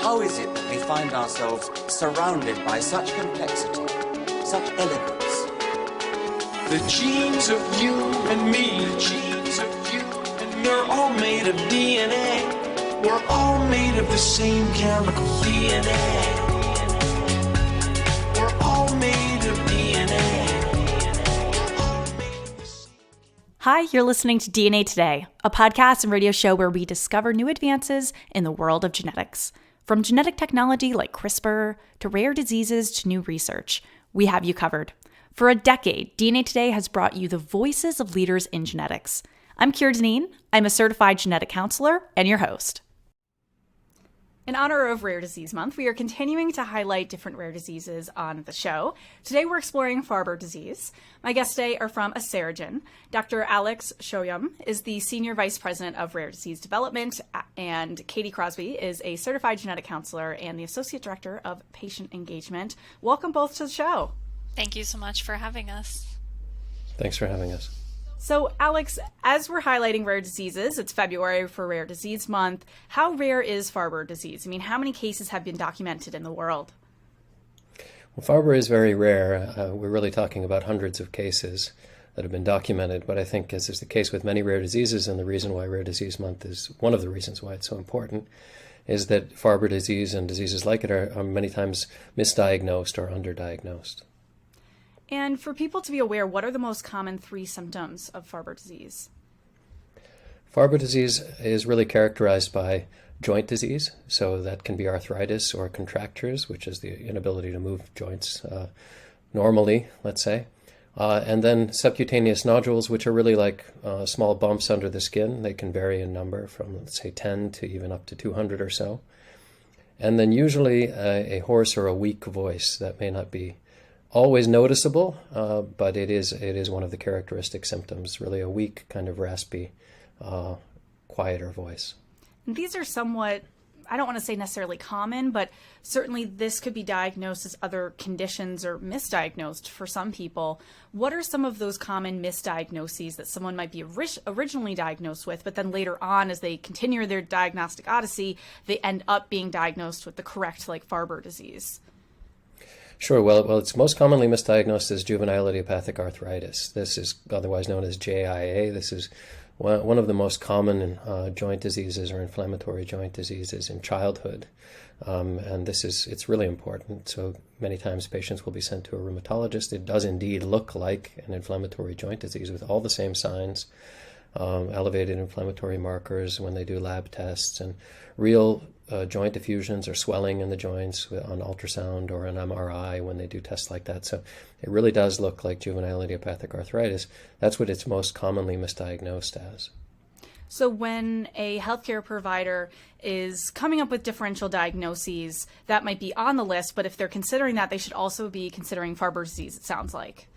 How is it that we find ourselves surrounded by such complexity, such elegance? The genes of you and me, the genes of you and me, are all made of DNA. We're all made of the same chemical DNA. We're all made of DNA. Hi, you're listening to DNA Today, a podcast and radio show where we discover new advances in the world of genetics. From genetic technology like CRISPR to rare diseases to new research, we have you covered. For a decade, DNA Today has brought you the voices of leaders in genetics. I'm Keira Deneen. I'm a certified genetic counselor and your host. In honor of Rare Disease Month, we are continuing to highlight different rare diseases on the show. Today we're exploring Farber disease. My guests today are from Aceragen. Dr. Alex Solyom is the Senior Vice President of Rare Disease Development, and Katie Crosby is a certified genetic counselor and the Associate Director of Patient Engagement. Welcome both to the show. Thank you so much for having us. Thanks for having us. So, Alex, as we're highlighting rare diseases, it's February for Rare Disease Month. How rare is Farber disease? I mean, how many cases have been documented in the world? Well, Farber is very rare. We're really talking about hundreds of cases that have been documented. But I think, as is the case with many rare diseases, and the reason why Rare Disease Month is one of the reasons why it's so important, is that Farber disease and diseases like it are many times misdiagnosed or underdiagnosed. And for people to be aware, what are the most common 3 symptoms of Farber disease? Farber disease is really characterized by joint disease, so that can be arthritis or contractures, which is the inability to move joints normally, let's say. And then subcutaneous nodules, which are really like small bumps under the skin. They can vary in number from, let's say, 10 to even up to 200 or so. And then usually a hoarse or a weak voice that may not be always noticeable, but it is one of the characteristic symptoms, really a weak, kind of raspy, quieter voice. And these are somewhat, I don't want to say necessarily common, but certainly this could be diagnosed as other conditions or misdiagnosed for some people. What are some of those common misdiagnoses that someone might be originally diagnosed with, but then later on, as they continue their diagnostic odyssey, they end up being diagnosed with the correct, like, Farber disease? Sure. Well, it's most commonly misdiagnosed as juvenile idiopathic arthritis. This is otherwise known as JIA. This is one of the most common joint diseases or inflammatory joint diseases in childhood. And it's really important. So many times patients will be sent to a rheumatologist. It does indeed look like an inflammatory joint disease with all the same signs, elevated inflammatory markers when they do lab tests, and real joint effusions or swelling in the joints on ultrasound or an MRI when they do tests like that. So it really does look like juvenile idiopathic arthritis. That's what it's most commonly misdiagnosed as. So when a healthcare provider is coming up with differential diagnoses, that might be on the list, but if they're considering that, they should also be considering Farber disease, it sounds like.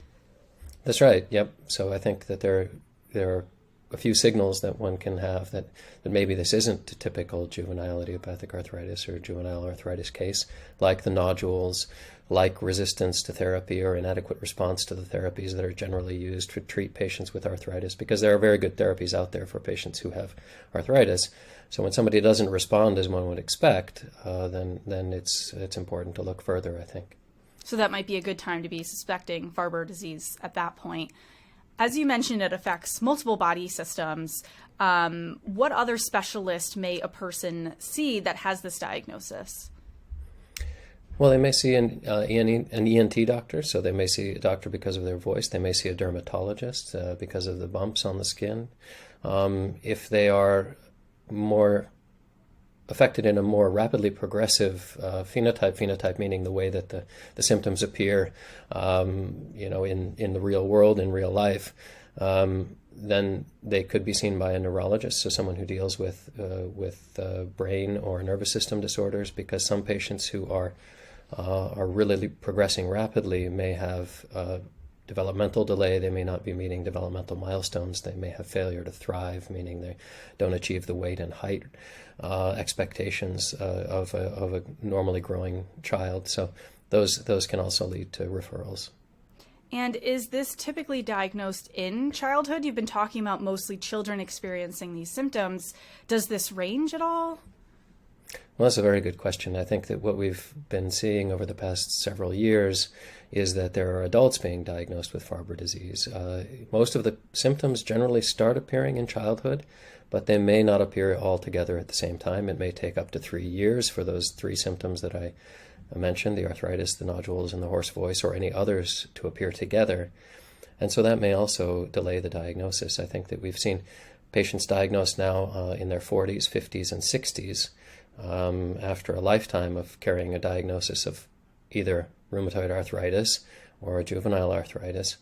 That's right. Yep. So I think that there are a few signals that one can have that maybe this isn't a typical juvenile idiopathic arthritis or juvenile arthritis case, like the nodules, like resistance to therapy or inadequate response to the therapies that are generally used to treat patients with arthritis, because there are very good therapies out there for patients who have arthritis. So when somebody doesn't respond as one would expect, then it's important to look further, I think. So that might be a good time to be suspecting Farber disease at that point. As you mentioned, it affects multiple body systems. What other specialist may a person see that has this diagnosis? Well, they may see an ENT doctor, so they may see a doctor because of their voice. They may see a dermatologist because of the bumps on the skin. If they are more affected in a more rapidly progressive phenotype meaning the way that the symptoms appear, in the real world, in real life, then they could be seen by a neurologist, so someone who deals with brain or nervous system disorders, because some patients who are really progressing rapidly may have developmental delay. They may not be meeting developmental milestones. They may have failure to thrive, meaning they don't achieve the weight and height expectations of a normally growing child. So those can also lead to referrals. And is this typically diagnosed in childhood? You've been talking about mostly children experiencing these symptoms. Does this range at all? Well, that's a very good question. I think that what we've been seeing over the past several years is that there are adults being diagnosed with Farber disease. Most of the symptoms generally start appearing in childhood, but they may not appear all together at the same time. It may take up to 3 years for those 3 symptoms that I mentioned, the arthritis, the nodules, and the hoarse voice, or any others to appear together. And so that may also delay the diagnosis. I think that we've seen patients diagnosed now in their 40s, 50s, and 60s after a lifetime of carrying a diagnosis of either rheumatoid arthritis or juvenile arthritis,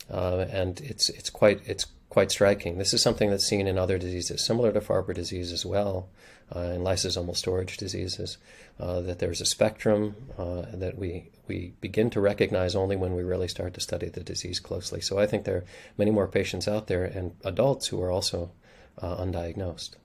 and it's quite striking. This is something that's seen in other diseases, similar to Farber disease as well, in lysosomal storage diseases, that there's a spectrum that we begin to recognize only when we really start to study the disease closely. So I think there are many more patients out there and adults who are also undiagnosed.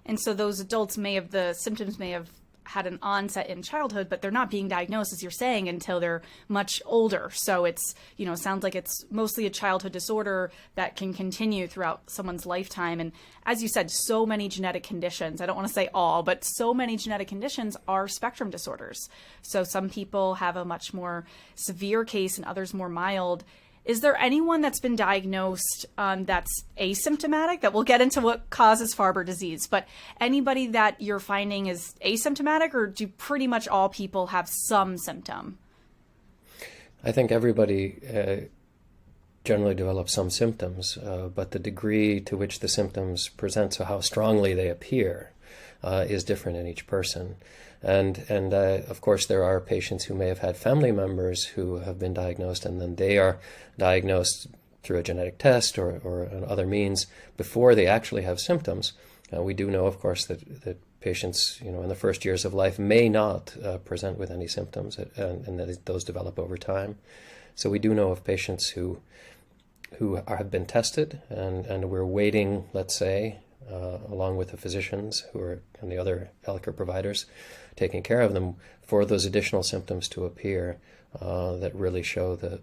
And so those adults the symptoms may have had an onset in childhood, but they're not being diagnosed, as you're saying, until they're much older. So it's, sounds like it's mostly a childhood disorder that can continue throughout someone's lifetime. And as you said, so many genetic conditions, I don't want to say all, but so many genetic conditions are spectrum disorders. So some people have a much more severe case and others more mild. Is there anyone that's been diagnosed that's asymptomatic? That we'll get into what causes Farber disease, but anybody that you're finding is asymptomatic, or do pretty much all people have some symptom? I think everybody generally develops some symptoms, but the degree to which the symptoms present, so how strongly they appear, is different in each person. And of course, there are patients who may have had family members who have been diagnosed, and then they are diagnosed through a genetic test or other means before they actually have symptoms. We do know, of course, that patients, in the first years of life may not present with any symptoms, and that those develop over time. So we do know of patients who have been tested, and we're waiting, let's say, along with the physicians and the other healthcare providers taking care of them, for those additional symptoms to appear that really show the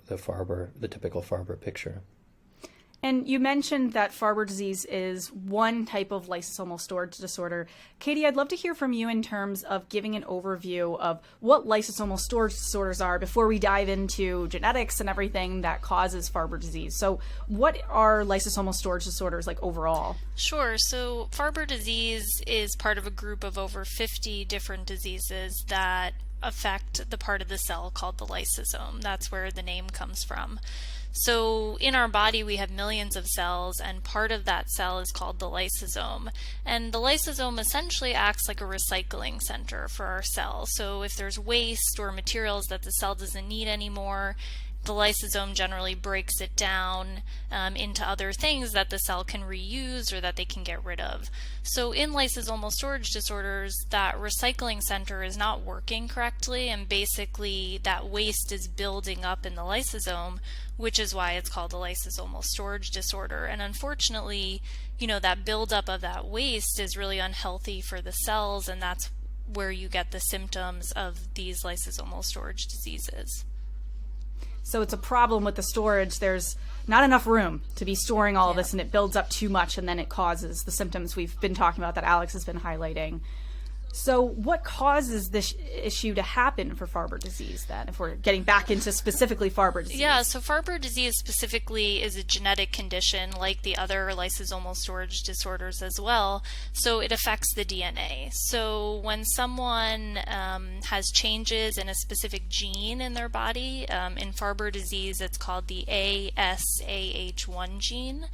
typical Farber picture. And you mentioned that Farber disease is one type of lysosomal storage disorder. Katie, I'd love to hear from you in terms of giving an overview of what lysosomal storage disorders are before we dive into genetics and everything that causes Farber disease. So what are lysosomal storage disorders like overall? Sure. So Farber disease is part of a group of over 50 different diseases that affect the part of the cell called the lysosome. That's where the name comes from. So in our body we have millions of cells, and part of that cell is called the lysosome. And the lysosome essentially acts like a recycling center for our cells. So if there's waste or materials that the cell doesn't need anymore, the lysosome generally breaks it down into other things that the cell can reuse or that they can get rid of. So in lysosomal storage disorders, that recycling center is not working correctly, and basically that waste is building up in the lysosome, which is why it's called a lysosomal storage disorder. And unfortunately, that buildup of that waste is really unhealthy for the cells, and that's where you get the symptoms of these lysosomal storage diseases. So it's a problem with the storage. There's not enough room to be storing all of this, and it builds up too much, and then it causes the symptoms we've been talking about that Alex has been highlighting. So what causes this issue to happen for Farber disease then, if we're getting back into specifically Farber disease? Yeah, so Farber disease specifically is a genetic condition like the other lysosomal storage disorders as well. So it affects the DNA. So when someone has changes in a specific gene in their body, in Farber disease it's called the ASAH1 gene.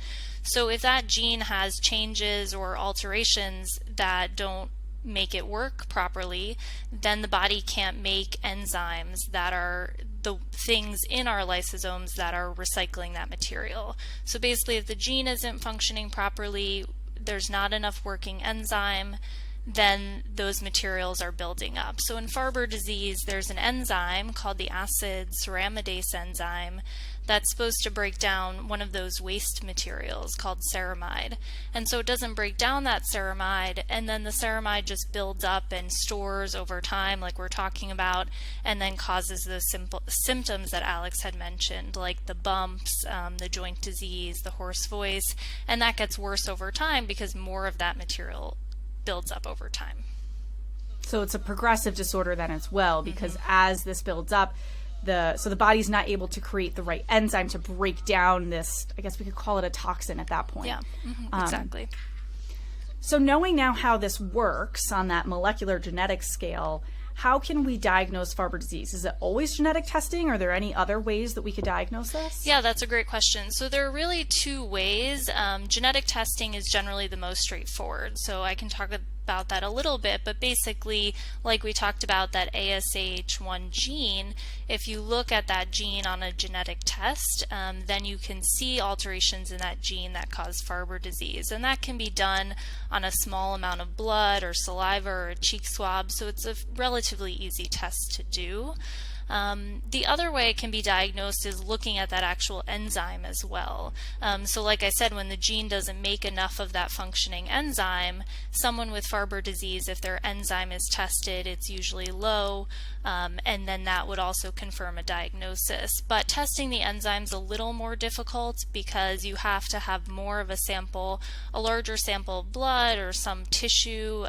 So if that gene has changes or alterations that don't make it work properly, then the body can't make enzymes that are the things in our lysosomes that are recycling that material. So basically, if the gene isn't functioning properly, there's not enough working enzyme, then those materials are building up. So in Farber disease, there's an enzyme called the acid ceramidase enzyme that's supposed to break down one of those waste materials called ceramide. And so it doesn't break down that ceramide, and then the ceramide just builds up and stores over time, like we're talking about, and then causes those symptoms that Alex had mentioned, like the bumps, the joint disease, the hoarse voice, and that gets worse over time because more of that material builds up over time. So it's a progressive disorder then as well, because as this builds up, the body's not able to create the right enzyme to break down this, I guess we could call it a toxin at that point. Yeah, exactly. So knowing now how this works on that molecular genetic scale, how can we diagnose Farber disease? Is it always genetic testing? Are there any other ways that we could diagnose this? Yeah, that's a great question. So there are really two ways. Genetic testing is generally the most straightforward. So I can talk about that a little bit, but basically, like we talked about that ASH1 gene, if you look at that gene on a genetic test, then you can see alterations in that gene that cause Farber disease. And that can be done on a small amount of blood or saliva or a cheek swab, so it's a relatively easy test to do. The other way it can be diagnosed is looking at that actual enzyme as well. So like I said, when the gene doesn't make enough of that functioning enzyme, someone with Farber disease, if their enzyme is tested, it's usually low, and then that would also confirm a diagnosis. But testing the enzyme's a little more difficult because you have to have more of a sample, a larger sample of blood or some tissue,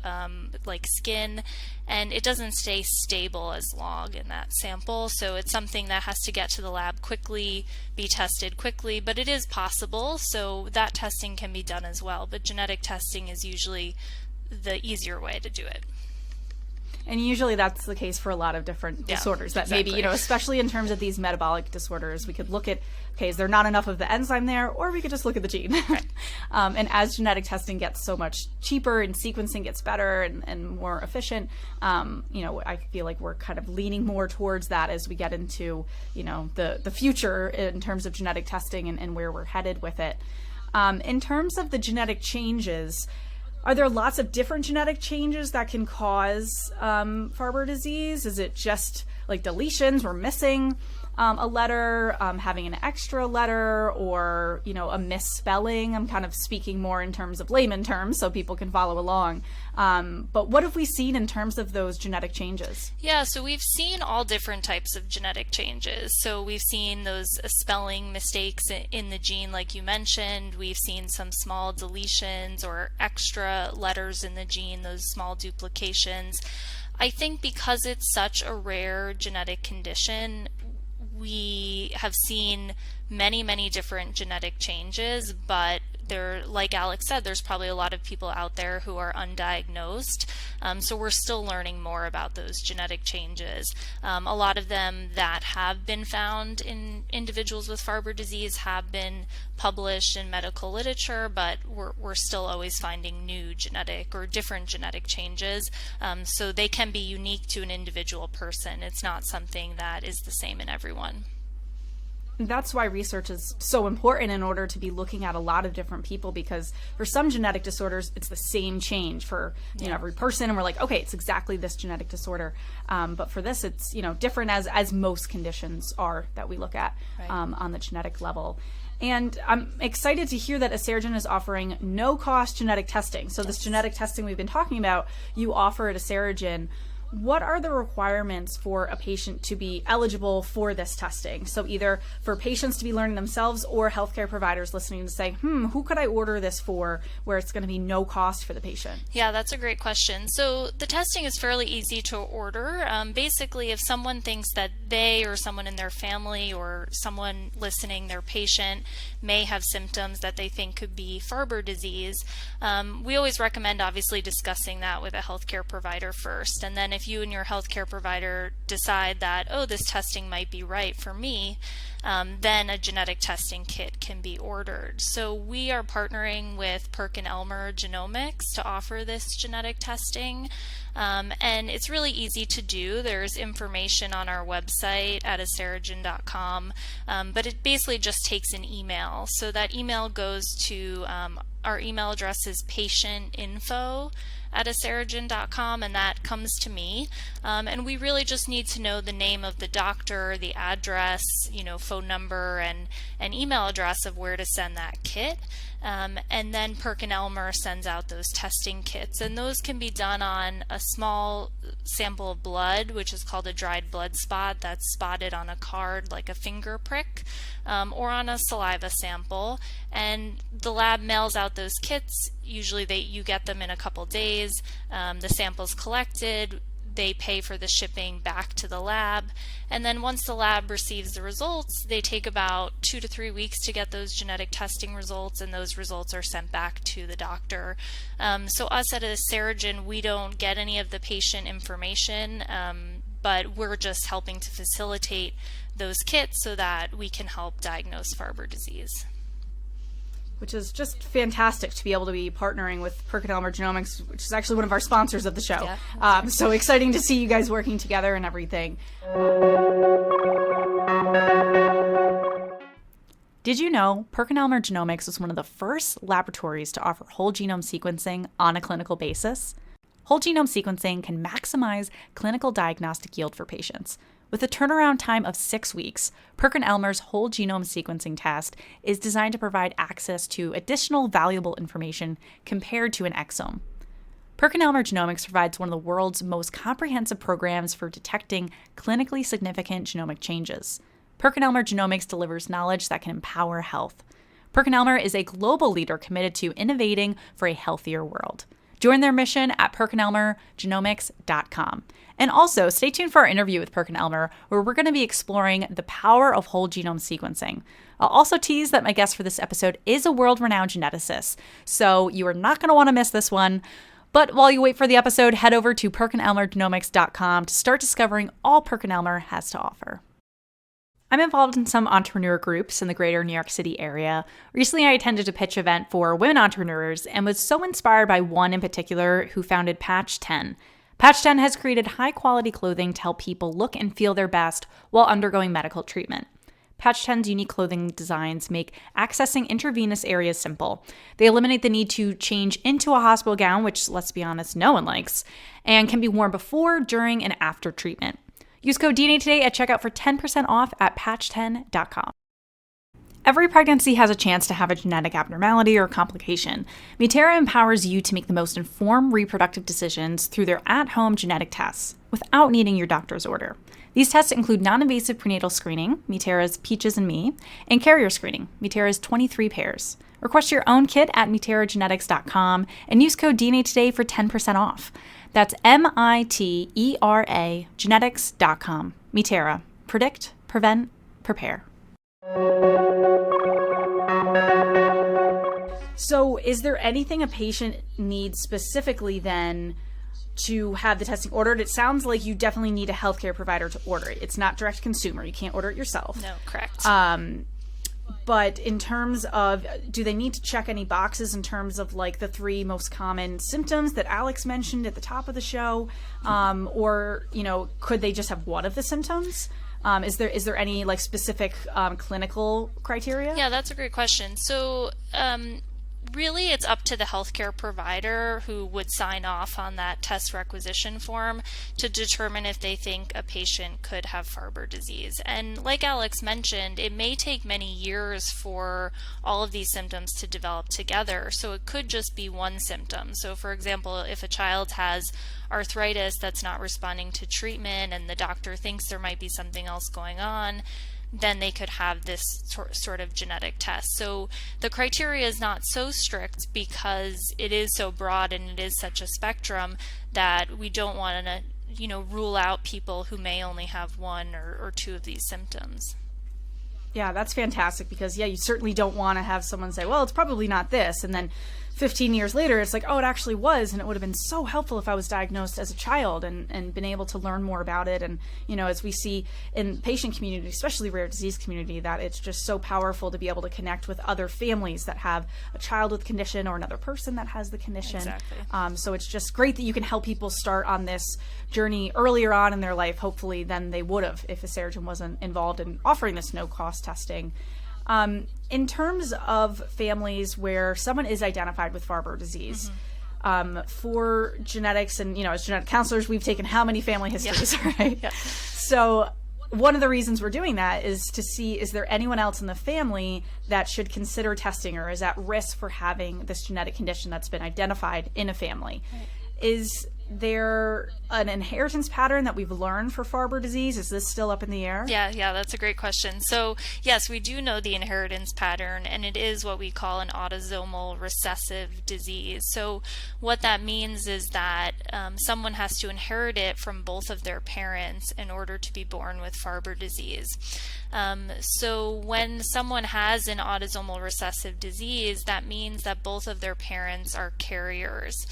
like skin, and it doesn't stay stable as long in that sample, so it's something that has to get to the lab quickly, be tested quickly, but it is possible, so that testing can be done as well, but genetic testing is usually the easier way to do it. And usually that's the case for a lot of different disorders that exactly. maybe, especially in terms of these metabolic disorders, we could look at, okay, is there not enough of the enzyme there? Or we could just look at the gene. Right. And as genetic testing gets so much cheaper and sequencing gets better and more efficient, I feel like we're kind of leaning more towards that as we get into, the future in terms of genetic testing and where we're headed with it. In terms of the genetic changes, are there lots of different genetic changes that can cause Farber disease? Is it just like deletions, we're missing a letter, having an extra letter, or, a misspelling? I'm kind of speaking more in terms of layman terms so people can follow along. But what have we seen in terms of those genetic changes? Yeah, so we've seen all different types of genetic changes. So we've seen those spelling mistakes in the gene, like you mentioned. We've seen some small deletions or extra letters in the gene, those small duplications. I think because it's such a rare genetic condition, we have seen many, many different genetic changes, but like Alex said, there's probably a lot of people out there who are undiagnosed. So we're still learning more about those genetic changes. A lot of them that have been found in individuals with Farber disease have been published in medical literature, but we're still always finding new genetic or different genetic changes. So they can be unique to an individual person. It's not something that is the same in everyone. That's why research is so important in order to be looking at a lot of different people, because for some genetic disorders, it's the same change for every person, and we're like, okay, it's exactly this genetic disorder. But for this, it's different as most conditions are that we look at on the genetic level. And I'm excited to hear that Aceragen is offering no-cost genetic testing. So this genetic testing we've been talking about, you offer at Aceragen. What are the requirements for a patient to be eligible for this testing? So either for patients to be learning themselves or healthcare providers listening to say, who could I order this for where it's going to be no cost for the patient? Yeah, that's a great question. So the testing is fairly easy to order. Basically, if someone thinks that they or someone in their family or someone listening, their patient, may have symptoms that they think could be Farber disease, we always recommend obviously discussing that with a healthcare provider first. And then if you and your healthcare provider decide that, this testing might be right for me, then a genetic testing kit can be ordered. So we are partnering with PerkinElmer Genomics to offer this genetic testing. And it's really easy to do. There's information on our website at aceragen.com, but it basically just takes an email. So that email goes to our email address is patientinfo@aceragen.com, and that comes to me. And we really just need to know the name of the doctor, the address, phone number, and an email address of where to send that kit. And then PerkinElmer sends out those testing kits, and those can be done on a small sample of blood, which is called a dried blood spot that's spotted on a card like a finger prick, or on a saliva sample. And the lab mails out those kits usually you get them in a couple days. The sample's collected. They pay for the shipping back to the lab, and then once the lab receives the results, they take about 2 to 3 weeks to get those genetic testing results, and those results are sent back to the doctor. So us at Aceragen, we don't get any of the patient information, but we're just helping to facilitate those kits so that we can help diagnose Farber disease. Which is just fantastic to be able to be partnering with PerkinElmer Genomics, which is actually one of our sponsors of the show. Yeah, so exciting to see you guys working together and everything. Did you know PerkinElmer Genomics was one of the first laboratories to offer whole genome sequencing on a clinical basis? Whole genome sequencing can maximize clinical diagnostic yield for patients. With a turnaround time of 6 weeks, PerkinElmer's whole genome sequencing test is designed to provide access to additional valuable information compared to an exome. PerkinElmer Genomics provides one of the world's most comprehensive programs for detecting clinically significant genomic changes. PerkinElmer Genomics delivers knowledge that can empower health. PerkinElmer is a global leader committed to innovating for a healthier world. Join their mission at PerkinElmerGenomics.com. And also, stay tuned for our interview with PerkinElmer, where we're going to be exploring the power of whole genome sequencing. I'll also tease that my guest for this episode is a world-renowned geneticist, so you are not going to want to miss this one. But while you wait for the episode, head over to PerkinElmerGenomics.com to start discovering all PerkinElmer has to offer. I'm involved in some entrepreneur groups in the greater New York City area. Recently, I attended a pitch event for women entrepreneurs and was so inspired by one in particular who founded Patch 10. Patch 10 has created high-quality clothing to help people look and feel their best while undergoing medical treatment. Patch 10's unique clothing designs make accessing intravenous areas simple. They eliminate the need to change into a hospital gown, which, let's be honest, no one likes, and can be worn before, during, and after treatment. Use code DNA today at checkout for 10% off at patch10.com. Every pregnancy has a chance to have a genetic abnormality or complication. Mutera empowers you to make the most informed reproductive decisions through their at-home genetic tests without needing your doctor's order. These tests include non-invasive prenatal screening, Mutera's Peaches and Me, and carrier screening, Mutera's 23 pairs. Request your own kit at muteragenetics.com and use code DNA today for 10% off. That's MITERA genetics.com. Mutera. Predict, prevent, prepare. So is there anything a patient needs specifically then to have the testing ordered? It sounds like you definitely need a healthcare provider to order it. It's not direct consumer. You can't order it yourself. No, correct. But in terms of, do they need to check any boxes in terms of like the 3 most common symptoms that Alex mentioned at the top of the show? Or, could they just have one of the symptoms? Is there any like specific clinical criteria? Yeah, that's a great question. So really it's up to the healthcare provider who would sign off on that test requisition form to determine if they think a patient could have Farber disease. And like Alex mentioned, it may take many years for all of these symptoms to develop together. So it could just be one symptom. So for example, if a child has arthritis that's not responding to treatment and the doctor thinks there might be something else going on, then they could have this sort of genetic test. So the criteria is not so strict because it is so broad and it is such a spectrum that we don't want to, rule out people who may only have 1 or 2 of these symptoms. Yeah, that's fantastic because, you certainly don't want to have someone say, well, it's probably not this. And then 15 years later, it's like, oh, it actually was. And it would have been so helpful if I was diagnosed as a child and been able to learn more about it. And, as we see in patient community, especially rare disease community, that it's just so powerful to be able to connect with other families that have a child with the condition or another person that has the condition. Exactly. So it's just great that you can help people start on this journey earlier on in their life, hopefully, than they would have if Aceragen wasn't involved in offering this no-cost testing. In terms of families where someone is identified with Farber disease, for genetics and, as genetic counselors, we've taken how many family histories, right? Yeah. So one of the reasons we're doing that is to see, is there anyone else in the family that should consider testing or is at risk for having this genetic condition that's been identified in a family? Right. there an inheritance pattern that we've learned for Farber disease? Is this still up in the air? Yeah, that's a great question. So yes, we do know the inheritance pattern, and it is what we call an autosomal recessive disease. So what that means is that someone has to inherit it from both of their parents in order to be born with Farber disease. So when someone has an autosomal recessive disease, that means that both of their parents are carriers.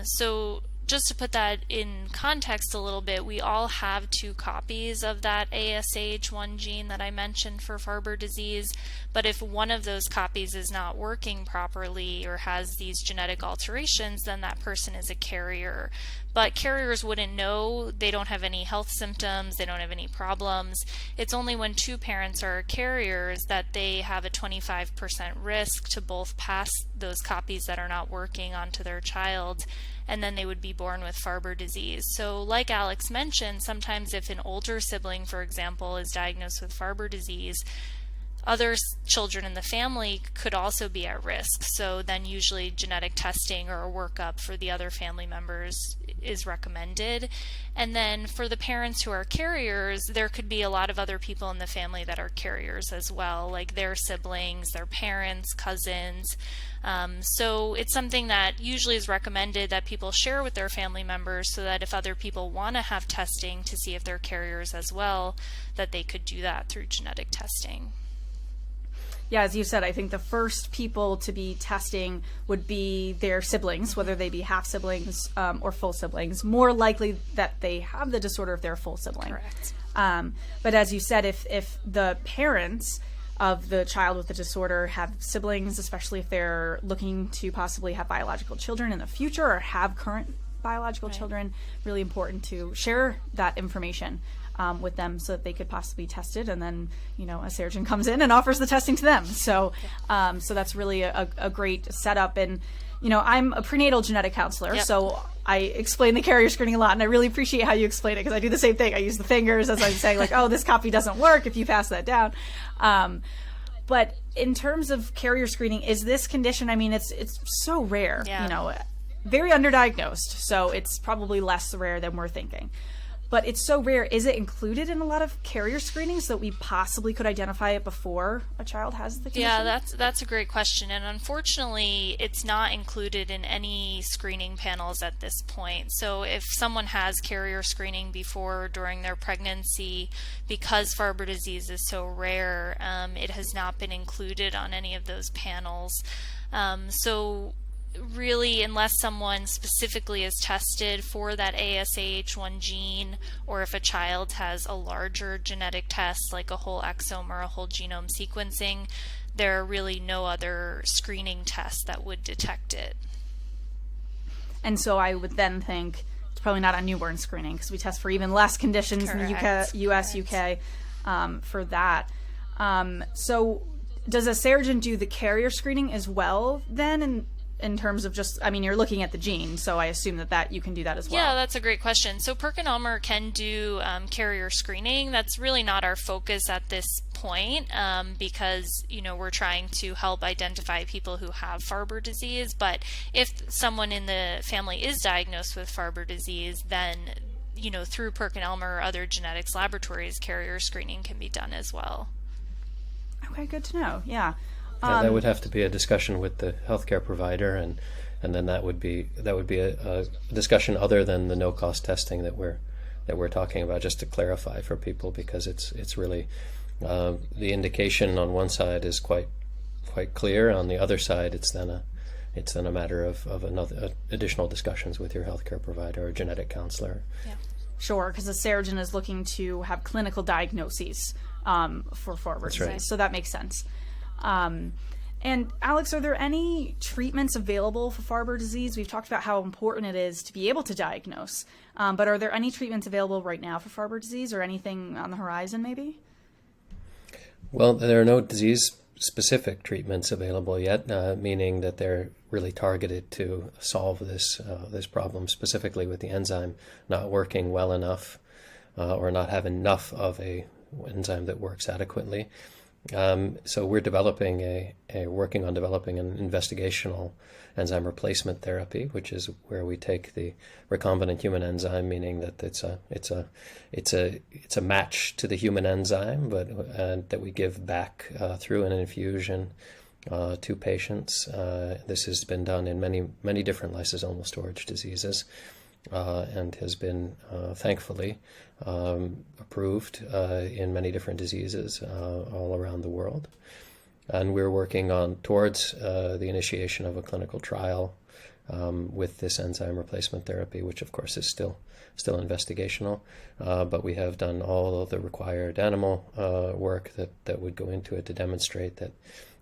So just to put that in context a little bit, we all have 2 copies of that ASAH1 gene that I mentioned for Farber disease, but if one of those copies is not working properly or has these genetic alterations, then that person is a carrier. But carriers wouldn't know. They don't have any health symptoms, they don't have any problems. It's only when 2 parents are carriers that they have a 25% risk to both pass those copies that are not working onto their child, and then they would be born with Farber disease. So like Alex mentioned, sometimes if an older sibling, for example, is diagnosed with Farber disease, other children in the family could also be at risk. So then usually genetic testing or a workup for the other family members is recommended. And then for the parents who are carriers, there could be a lot of other people in the family that are carriers as well, like their siblings, their parents, cousins. So it's something that usually is recommended that people share with their family members so that if other people want to have testing to see if they're carriers as well, that they could do that through genetic testing. Yeah, as you said, I think the first people to be testing would be their siblings, whether they be half siblings or full siblings. More likely that they have the disorder if they're a full sibling. Correct. But as you said, if the parents of the child with the disorder have siblings, especially if they're looking to possibly have biological children in the future or have current biological children, really important to share that information with them so that they could possibly be tested, and then Aceragen comes in and offers the testing to them. So so that's really a great setup. And I'm a prenatal genetic counselor, so I explain the carrier screening a lot, and I really appreciate how you explain it because I do the same thing. I use the fingers as I'm saying, like, oh, this copy doesn't work if you pass that down. But in terms of carrier screening, is this condition, I mean, it's so rare, very underdiagnosed, so it's probably less rare than we're thinking. But it's so rare. Is it included in a lot of carrier screenings so that we possibly could identify it before a child has the condition? Yeah, that's a great question. And unfortunately, it's not included in any screening panels at this point. So if someone has carrier screening before or during their pregnancy, because Farber disease is so rare, it has not been included on any of those panels. So really, unless someone specifically is tested for that ASAH1 gene, or if a child has a larger genetic test like a whole exome or a whole genome sequencing, there are really no other screening tests that would detect it. And so I would then think it's probably not on newborn screening because we test for even less conditions in the US, UK for that. So does Aceragen do the carrier screening as well then? In terms of just, I mean, you're looking at the gene, so I assume that you can do that as well. Yeah, that's a great question. So PerkinElmer can do carrier screening. That's really not our focus at this point because, we're trying to help identify people who have Farber disease. But if someone in the family is diagnosed with Farber disease, then, through PerkinElmer or other genetics laboratories, carrier screening can be done as well. Okay, good to know. Yeah. That would have to be a discussion with the healthcare provider, and then that would be a discussion other than the no-cost testing that we're talking about. Just to clarify for people, because it's really the indication on one side is quite clear. On the other side, it's then a matter of another additional discussions with your healthcare provider or genetic counselor. Yeah. Sure, because Aceragen is looking to have clinical diagnoses for Farber disease, right. So that makes sense. And Alex, are there any treatments available for Farber disease? We've talked about how important it is to be able to diagnose, but are there any treatments available right now for Farber disease, or anything on the horizon maybe? Well, there are no disease-specific treatments available yet, meaning that they're really targeted to solve this problem, specifically with the enzyme not working well enough or not have enough of a enzyme that works adequately. So we're working on developing an investigational enzyme replacement therapy, which is where we take the recombinant human enzyme, meaning that it's a match to the human enzyme, but that we give back through an infusion to patients. This has been done in many different lysosomal storage diseases, and has been thankfully approved in many different diseases all around the world. And we're working towards the initiation of a clinical trial with this enzyme replacement therapy, which of course is still investigational, but we have done all of the required animal work that would go into it to demonstrate that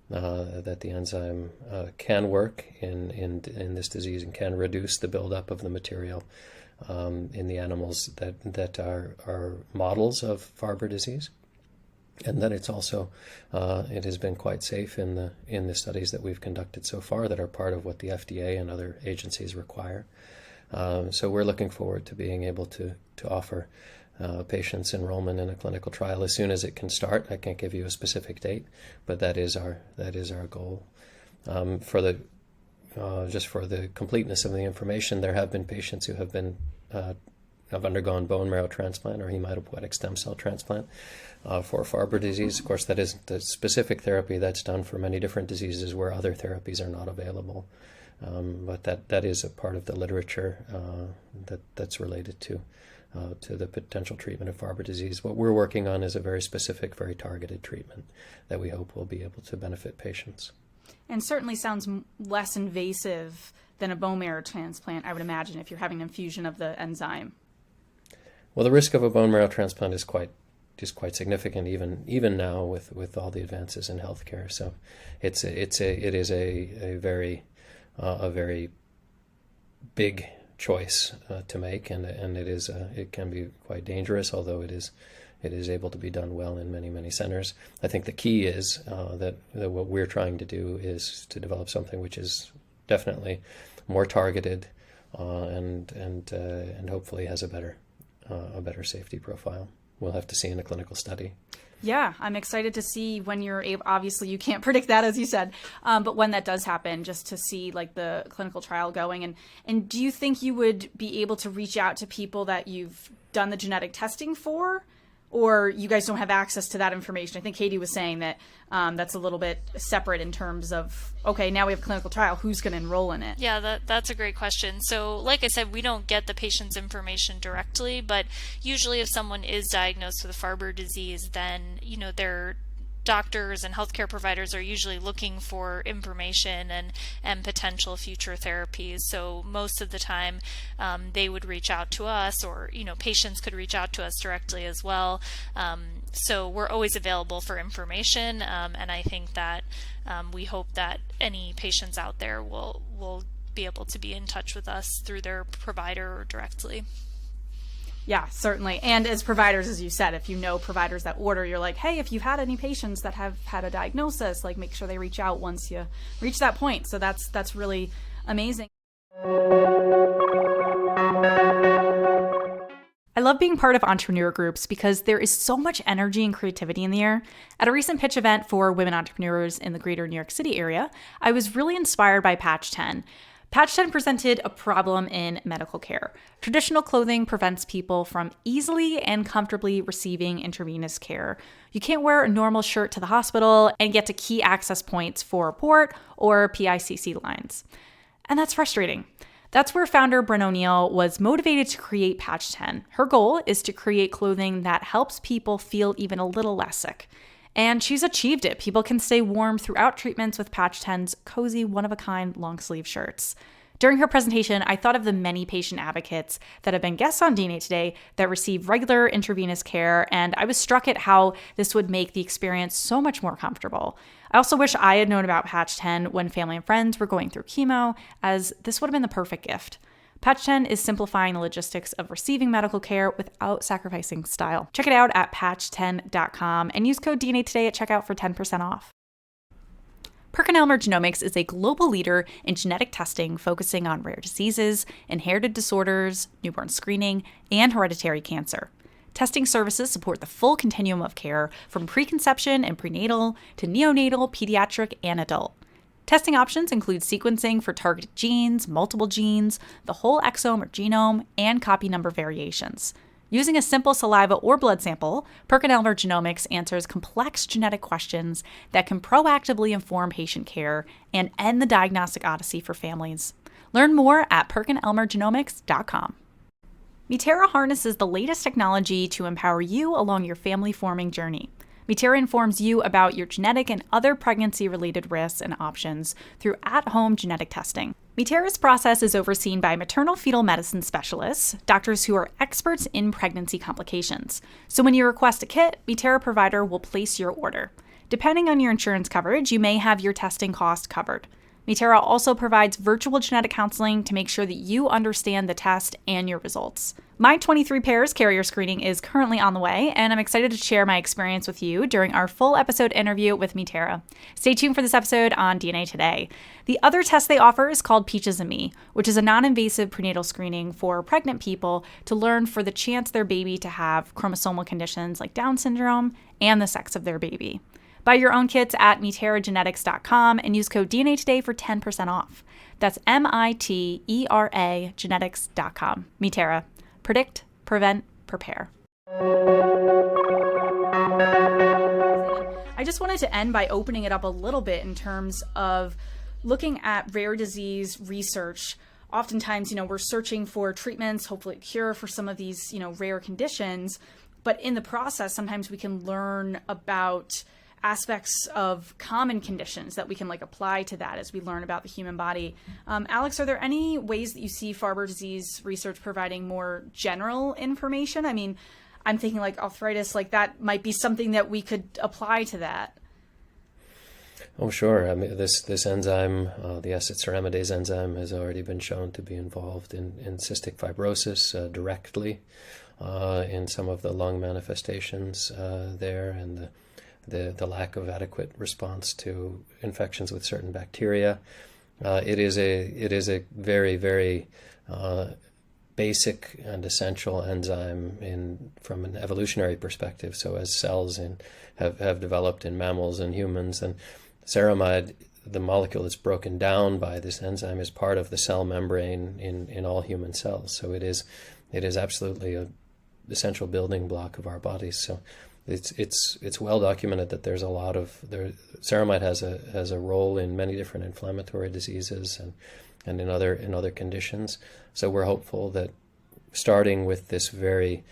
the enzyme can work in this disease and can reduce the buildup of the material in the animals that are models of Farber disease, and that it's also it has been quite safe in the studies that we've conducted so far that are part of what the FDA and other agencies require. So we're looking forward to being able to offer patients enrollment in a clinical trial as soon as it can start. I can't give you a specific date, but that is our goal. For the completeness of the information, there have been patients who have undergone bone marrow transplant or hematopoietic stem cell transplant for Farber disease. Of course, that is the specific therapy that's done for many different diseases where other therapies are not available. But that is a part of the literature that's related to the potential treatment of Farber disease. What we're working on is a very specific, very targeted treatment that we hope will be able to benefit patients. And certainly sounds less invasive than a bone marrow transplant, I would imagine, if you're having an infusion of the enzyme. Well, the risk of a bone marrow transplant is quite significant, even now with all the advances in healthcare. So it is a very big choice to make, and it can be quite dangerous, although it is able to be done well in many centers. I think the key is that what we're trying to do is to develop something which is definitely more targeted and hopefully has a better safety profile. We'll have to see in a clinical study. Yeah, I'm excited to see when you're able. Obviously, you can't predict that, as you said, but when that does happen, just to see like the clinical trial going. And do you think you would be able to reach out to people that you've done the genetic testing for, or you guys don't have access to that information? I think Katie was saying that that's a little bit separate in terms of, okay, now we have a clinical trial, who's going to enroll in it? Yeah, that's a great question. So like I said, we don't get the patient's information directly, but usually if someone is diagnosed with Farber disease, then, their doctors and healthcare providers are usually looking for information and potential future therapies. So most of the time they would reach out to us, or patients could reach out to us directly as well. So we're always available for information, and I think that we hope that any patients out there will be able to be in touch with us through their provider or directly. Yeah, certainly. And as providers, as you said, if you know providers that order, you're like, hey, if you've had any patients that have had a diagnosis, like make sure they reach out once you reach that point. So that's really amazing. I love being part of entrepreneur groups because there is so much energy and creativity in the air. At a recent pitch event for women entrepreneurs in the greater New York City area, I was really inspired by Patch 10. Patch 10 presented a problem in medical care. Traditional clothing prevents people from easily and comfortably receiving intravenous care. You can't wear a normal shirt to the hospital and get to key access points for port or PICC lines. And that's frustrating. That's where founder Bryn O'Neill was motivated to create Patch 10. Her goal is to create clothing that helps people feel even a little less sick. And she's achieved it. People can stay warm throughout treatments with Patch 10's cozy, one-of-a-kind long-sleeve shirts. During her presentation, I thought of the many patient advocates that have been guests on DNA Today that receive regular intravenous care, and I was struck at how this would make the experience so much more comfortable. I also wish I had known about Patch 10 when family and friends were going through chemo, as this would have been the perfect gift. Patch 10 is simplifying the logistics of receiving medical care without sacrificing style. Check it out at patch10.com and use code DNA Today at checkout for 10% off. PerkinElmer Genomics is a global leader in genetic testing focusing on rare diseases, inherited disorders, newborn screening, and hereditary cancer. Testing services support the full continuum of care from preconception and prenatal to neonatal, pediatric, and adult. Testing options include sequencing for targeted genes, multiple genes, the whole exome or genome, and copy number variations. Using a simple saliva or blood sample, PerkinElmer Genomics answers complex genetic questions that can proactively inform patient care and end the diagnostic odyssey for families. Learn more at PerkinElmerGenomics.com. Metera harnesses the latest technology to empower you along your family-forming journey. Metera informs you about your genetic and other pregnancy-related risks and options through at-home genetic testing. Metera's process is overseen by maternal fetal medicine specialists, doctors who are experts in pregnancy complications. So when you request a kit, Metera provider will place your order. Depending on your insurance coverage, you may have your testing cost covered. Metera also provides virtual genetic counseling to make sure that you understand the test and your results. My 23 pairs carrier screening is currently on the way, and I'm excited to share my experience with you during our full episode interview with Metera. Stay tuned for this episode on DNA Today. The other test they offer is called Peaches and Me, which is a non-invasive prenatal screening for pregnant people to learn for the chance their baby to have chromosomal conditions like Down syndrome and the sex of their baby. Buy your own kits at meteragenetics.com and use code DNA Today for 10% off. That's MITERA genetics.com. Metera. Predict, prevent, prepare. I just wanted to end by opening it up a little bit in terms of looking at rare disease research. Oftentimes, we're searching for treatments, hopefully a cure for some of these, rare conditions. But in the process, sometimes we can learn about aspects of common conditions that we can apply to that as we learn about the human body. Alex, are there any ways that you see Farber disease research providing more general information? I mean, I'm thinking arthritis, that might be something that we could apply to that. Oh, sure. I mean, this enzyme, the acetaminase enzyme, has already been shown to be involved in cystic fibrosis directly in some of the lung manifestations there, and the lack of adequate response to infections with certain bacteria. It is a very, very basic and essential enzyme from an evolutionary perspective. So as cells have developed in mammals and humans, and ceramide, the molecule that's broken down by this enzyme, is part of the cell membrane in all human cells. So it is absolutely an essential building block of our bodies. So it's well documented that there's a lot of ceramide has a role in many different inflammatory diseases and in other conditions. So we're hopeful that starting with this very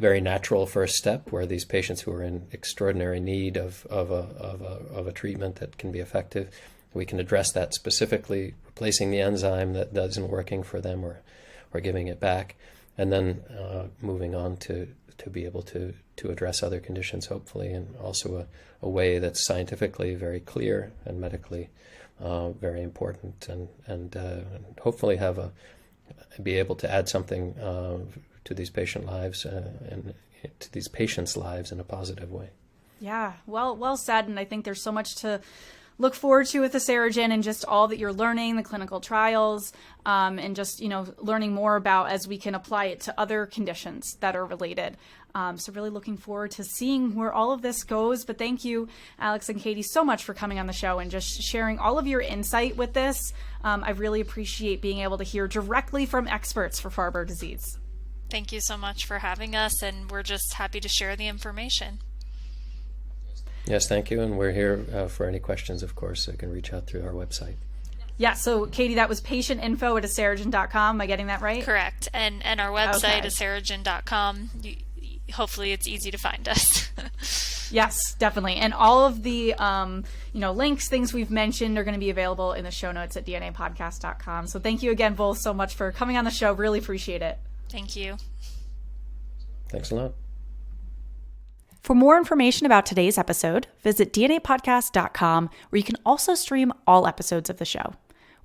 natural first step, where these patients who are in extraordinary need of a treatment that can be effective, we can address that specifically, replacing the enzyme that isn't working for them or giving it back, and then moving on to be able to address other conditions, hopefully, and also a way that's scientifically very clear and medically very important, and hopefully be able to add something to these patient lives and to these patients' lives in a positive way. Yeah, well said. And I think there's so much to look forward to with Aceragen and just all that you're learning, the clinical trials, and just, learning more about as we can apply it to other conditions that are related. So really looking forward to seeing where all of this goes. But thank you, Alex and Katie, so much for coming on the show and just sharing all of your insight with this. I really appreciate being able to hear directly from experts for Farber disease. Thank you so much for having us, and we're just happy to share the information. Yes, thank you, and we're here for any questions, of course, so you can reach out through our website. Yeah, so Katie, that was patientinfo@aceragen.com. Am I getting that right? Correct, and our website, aceragen.com, hopefully it's easy to find us. Yes, definitely. And all of the links, things we've mentioned are going to be available in the show notes at dnapodcast.com. So thank you again both so much for coming on the show. Really appreciate it. Thank you. Thanks a lot. For more information about today's episode, visit dnapodcast.com, where you can also stream all episodes of the show.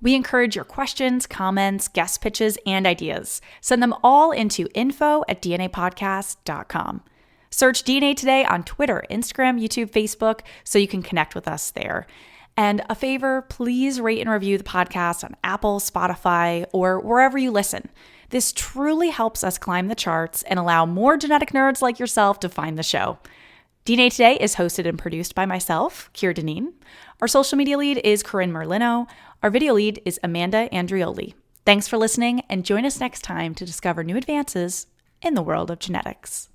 We encourage your questions, comments, guest pitches, and ideas. Send them all into info@dnapodcast.com. Search DNA Today on Twitter, Instagram, YouTube, Facebook, so you can connect with us there. And a favor, please rate and review the podcast on Apple, Spotify, or wherever you listen. This truly helps us climb the charts and allow more genetic nerds like yourself to find the show. DNA Today is hosted and produced by myself, Keir Deneen. Our social media lead is Corinne Merlino. Our video lead is Amanda Andrioli. Thanks for listening, and join us next time to discover new advances in the world of genetics.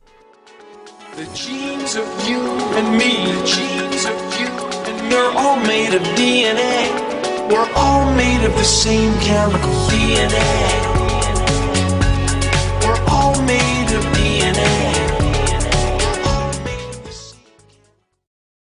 The genes of you and me, the genes of you and me are all made of DNA. We're all made of the same chemical DNA.